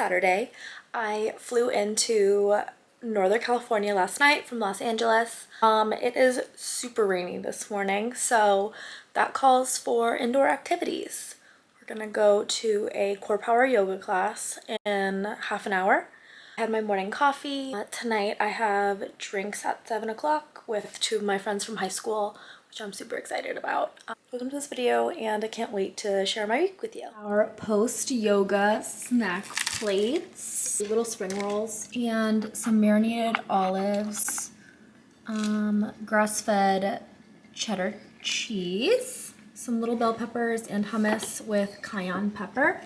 Saturday. I flew into Northern California last night from Los Angeles. It is super rainy this morning, so that calls for indoor activities. We're gonna go to a core power yoga class in half an hour. I had my morning coffee. Tonight I have drinks at 7 o'clock with two of my friends from high school, which I'm super excited about. Welcome to this video, and I can't wait to share my week with you. Our post-yoga snack plates, little spring rolls, and some marinated olives, grass-fed cheddar cheese, some little bell peppers, and hummus with cayenne pepper.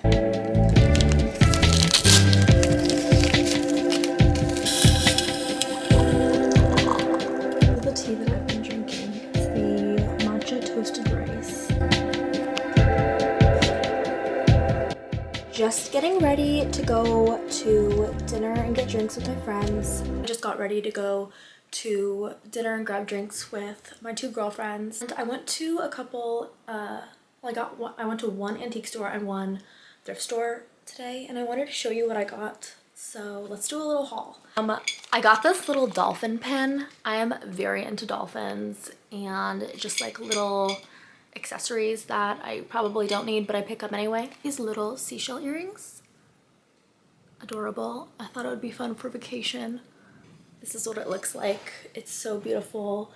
The tea that I've been drinking is the matcha toasted rice. Just getting ready to go to dinner and get drinks with my friends. I just got ready to go to dinner and grab drinks with my two girlfriends. And I went to a couple, I went to one antique store and one thrift store today, and I wanted to show you what I got. So let's do a little haul. I got this little dolphin pin. I am very into dolphins and just like little accessories that I probably don't need, but I pick up anyway. These little seashell earrings. Adorable. I thought it would be fun for vacation. This is what it looks like. It's so beautiful.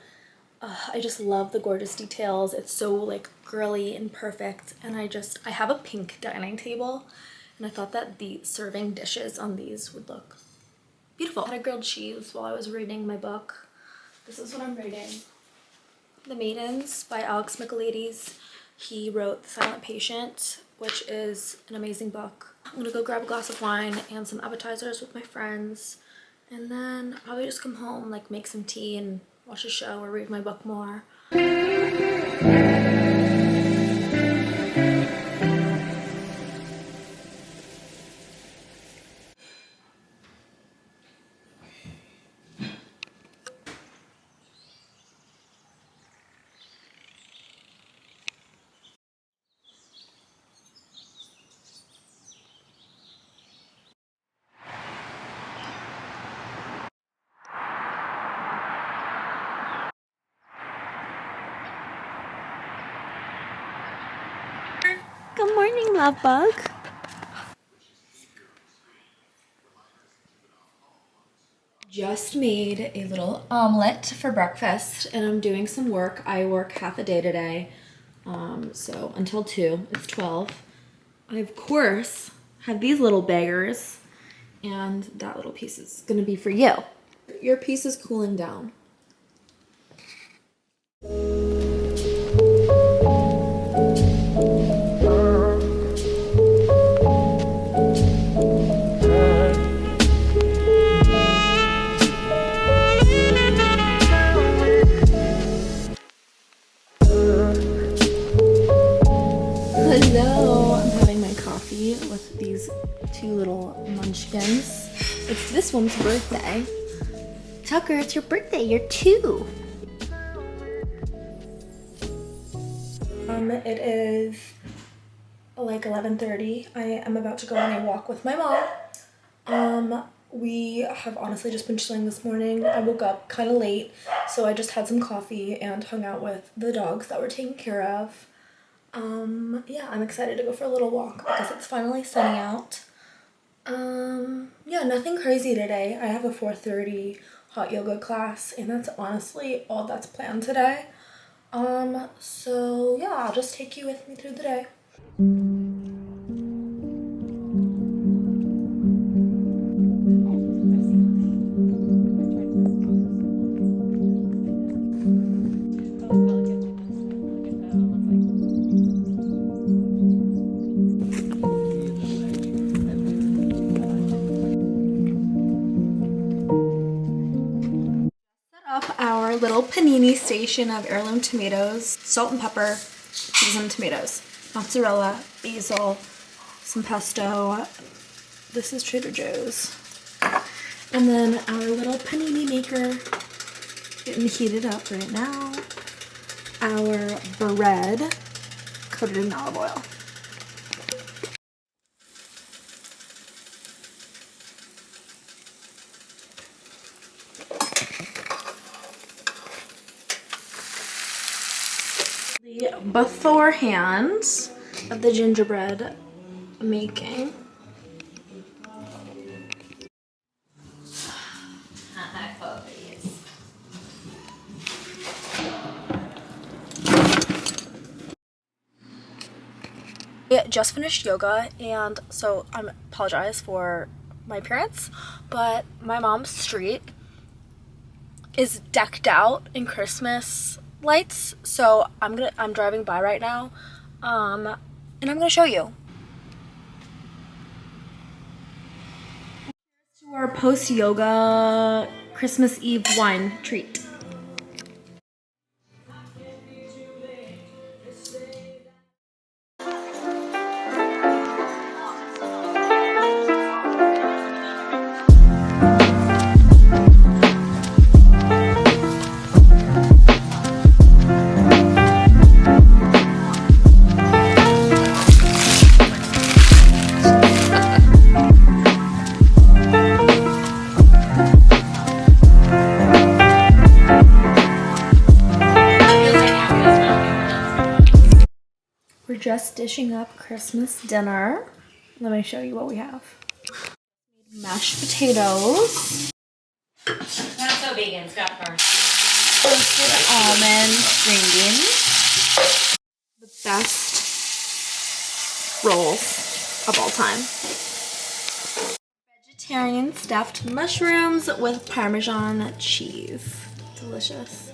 I just love the gorgeous details. It's so like girly and perfect. And I have a pink dining table, and I thought that the serving dishes on these would look beautiful. I had a grilled cheese while I was reading my book. This is what I'm reading. The Maidens by Alex Michaelides. He wrote The Silent Patient, which is an amazing book. I'm gonna go grab a glass of wine and some appetizers with my friends, and then probably just come home, like make some tea and watch a show or read my book more. Good morning, love bug. Just made a little omelet for breakfast, and I'm doing some work. I work half a day today, so until 2, it's 12. I, of course, have these little beggars, and that little piece is gonna be for you. Your piece is cooling down. Hello, I'm having my coffee with these two little munchkins. It's this one's birthday. Tucker, it's your birthday, you're 2. It is like 11:30. I am about to go on a walk with my mom. We have honestly just been chilling this morning. I woke up kind of late, so I just had some coffee and hung out with the dogs that were taken care of. Yeah, I'm excited to go for a little walk because it's finally sunny out. Yeah, nothing crazy today. I have a 4:30 hot yoga class, and that's honestly all that's planned today. So yeah, I'll just take you with me through the day. Our little panini station of heirloom tomatoes, salt and pepper, seasoned tomatoes, mozzarella, basil, some pesto. This is Trader Joe's. And then our little panini maker, getting heated up right now. Our bread coated in olive oil. beforehand of the gingerbread making. I just finished yoga, and so I apologize for my appearance, but my mom's street is decked out in Christmas lights, so I'm driving by right now, and I'm gonna show you. To our post-yoga Christmas Eve wine treat. We're just dishing up Christmas dinner. Let me show you what we have. Mashed potatoes. Not so vegan, Scott first. Roasted almond green beans. The best rolls of all time. Vegetarian stuffed mushrooms with Parmesan cheese. Delicious.